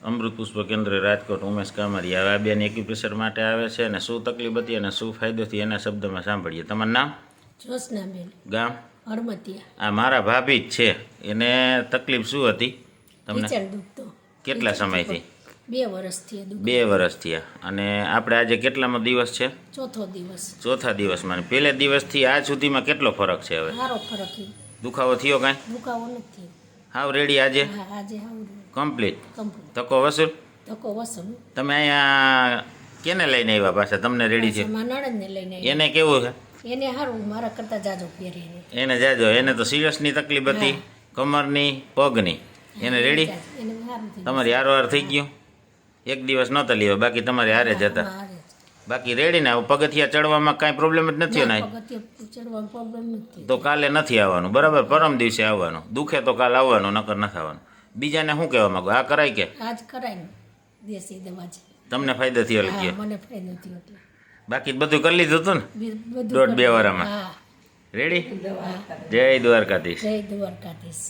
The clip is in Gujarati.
અમૃત પુષ્પ કેન્દ્ર રાજકોટ ઉમેશ કામરિયા આ બેન એક્યુપ્રેશર માટે આવે છે અને શું તકલીફ હતી અને શું ફાયદો થયો એના શબ્દમાં સાંભળીએ. તમારું નામ? જોશનાબેન, ગામ? હળમતિયા. આ મારા ભાભી જ છે. એને તકલીફ શું હતી તમને? કિચડ દુખતો. કેટલા સમયથી? 2 વર્ષથી દુખતો. 2 વર્ષ થયા. અને આપણે આજે કેટલામો દિવસ છે? ચોથો દિવસ. ચોથા દિવસમાં. પહેલે દિવસથી આજ સુધીમાં કેટલો ફરક છે હવે? સારો ફરક છે. દુખાવો થયો કાંઈ? દુખાવો નથી. હાવ રેડી આજે? હા, આજે હાવ કમ્પ્લીટ. કમ્પ્લીટ. ધક્કો વસૂલ? ધક્કો વસમ. તમે અહીંયા કેને લઈને આવ્યા પાછા? તમને રેડી છે? મારા નણંદને લઈને આવી. એને કેવું છે? એને સારું, મારા કરતા જાજો પહેરીને. એને જાજો. એને તો સિરિયસની તકલીફ હતી, કમરની, પગની. એને રેડી? એને સારું થઈ તમારી હારવાર થઈ ગયું? એક દિવસ નહોતા લેવા, બાકી તમારી હારે જ હતા. હારે જ. બાકી રેડી ને? પગથિયા ચડવામાં કાંઈ પ્રોબ્લેમ જ નથી ને? પગથિયે ચડવાનો પ્રોબ્લેમ નથી. તો કાલે નથી આવવાનું, બરાબર? પરમ દિવસે આવવાનું. દુખે તો કાલે આવવાનું, નકર નથી આવવાનું. બીજાને શું કહેવા માંગો? આ કરાય કે? આજ કરાય ને દેશી દવા છે. તમને ફાયદો થયો હા, કે? મને ફાયદો થયો એટલે. બાકી બધું કરી લીધું હતું ને? બધું 1.5-2 વારમાં? હા. રેડી? જય દ્વારકાધીશ. જય દ્વારકાધીશ.